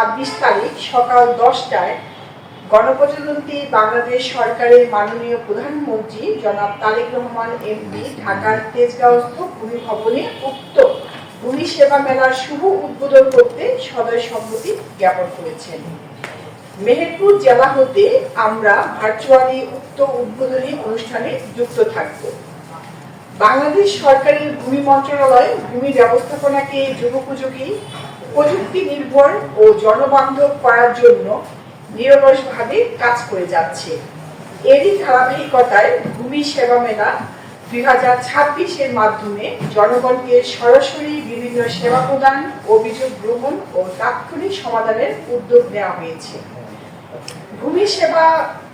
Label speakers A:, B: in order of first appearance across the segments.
A: 26 তারিখ সকাল 10টায় গণপ্রজাতন্ত্রী বাংলাদেশ সরকারের মাননীয় প্রধানমন্ত্রী জনাব তারেক রহমান এমপি ঢাকার তেজগাঁওস্থ ভূমি ভবনে উক্ত ভূমি সেবা মেলার শুভ উদ্বোধন করতে সদয় সম্মতি জ্ঞাপন করেছেন। মেহেরপুর জেলা হতে আমরা ভার্চুয়ালি উক্ত উদ্বোধনী অনুষ্ঠানে যুক্ত থাকব। বাংলাদেশ সরকারের ভূমি মন্ত্রণালয় ভূমি ব্যবস্থাপনাকে যুগোপযোগী, প্রযুক্তি নির্ভর ও জনবান্ধব করার জন্য নিরলসভাবে কাজ করে যাচ্ছে। এরই ধারাবাহিকতায় ভূমি সেবা মেলা 2026-এর মাধ্যমে জনগণকে সরাসরি বিভিন্ন সেবা প্রদান, অভিযোগ গ্রহণ ও তাৎক্ষণিক সমাধানের উদ্যোগ নেওয়া হয়েছে। ভূমি সেবা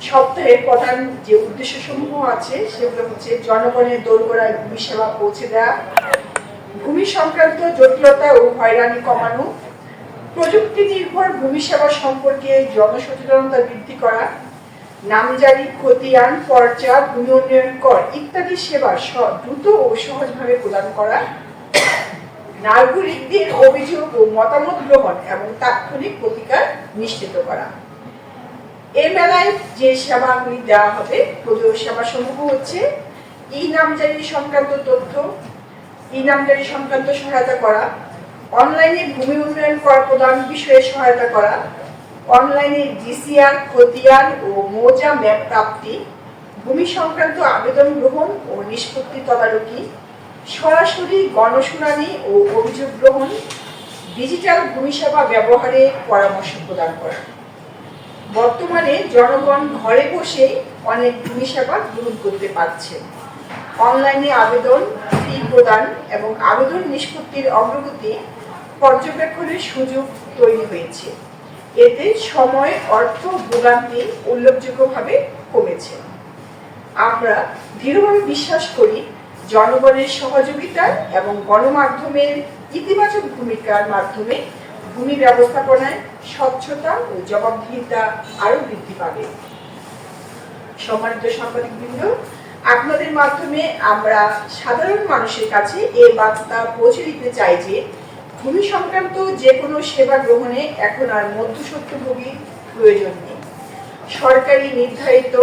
A: সপ্তাহের প্রধান যে উদ্দেশ্য সমূহ আছে সেগুলো হচ্ছে জনগণের দোরগোড়ায় ভূমি সেবা পৌঁছে দেওয়া, ভূমি সংক্রান্ত জটিলতা ও হয়রানি কমানো, প্রযুক্তি নির্ভর ভূমি সেবা সম্পর্কে জনসচেতনতা বৃদ্ধি করা, নামজারি, খতিয়ান, পর্চা, ভূমি উন্নয়ন কর ইত্যাদি সেবা দ্রুত ও সহজভাবে প্রদান করা, নাগরিকদের অভিযোগ ও মতামত গ্রহণ এবং তাৎক্ষণিক প্রতিকার নিশ্চিত করা। এই মেলায় যে সেবাগুলি দেওয়া হবে, প্রদেয় সেবা সমূহ হচ্ছে ই নামজারি সংক্রান্ত তথ্য, ই নামজারি সংক্রান্ত সহায়তা করা, অনলাইনে ভূমি উন্নয়ন কর প্রদান বিষয়ে সহায়তা করা, অনলাইনে ডিসিআর, খতিয়ান ও মৌজা ম্যাপ প্রাপ্তি, ভূমি সংক্রান্ত আবেদন গ্রহণ ও নিষ্পত্তি তদারকি, সরাসরি গণশুনানি ও অভিযোগ গ্রহণ, ডিজিটাল ভূমি সেবা ব্যবহারে পরামর্শ প্রদান করা। বর্তমানে জনগণ ঘরে বসে অনেক ভূমি সেবা গ্রহণ করতে পারছে। অনলাইনে আবেদন, ফি প্রদান এবং আবেদন নিষ্পত্তির অগ্রগতি পর্যবেক্ষণের সুযোগ তৈরি হয়েছে। এতে সময়, অর্থ, ভোগান্তি উল্লেখযোগ্যভাবে কমেছে। আমরা দৃঢ়ভাবে বিশ্বাস করি জনগণের সহযোগিতা এবং গণমাধ্যমের ইতিবাচক ভূমিকার মাধ্যমে ভূমি ব্যবস্থাপনায় স্বচ্ছতা ও জবাবদিহিতা আরো বৃদ্ধি পাবে। সম্মানিত সাংবাদিকবৃন্দ, আপনাদের মাধ্যমে আমরা সাধারণ মানুষের কাছে এই বার্তা পৌঁছে দিতে চাই যে ভূমি সংক্রান্ত যে কোনো সেবা গ্রহণে এখন আর মধ্যস্বত্বভোগীর প্রয়োজন নেই। সরকারি নির্ধারিত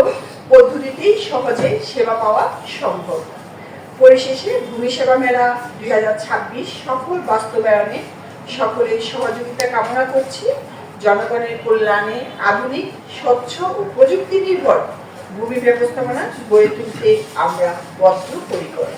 A: পদ্ধতিতেই সহজে সেবা পাওয়া সম্ভব। পরিশেষে ভূমি সেবা মেলা 2026 সফল বাস্তবায়নে সকলের সহযোগিতা কামনা করছি। জনগণের কল্যাণে আধুনিক, স্বচ্ছ ও প্রযুক্তি নির্ভর ভূমি ব্যবস্থাপনা গড়ে তুলতে আমরা বদ্ধপরিকর।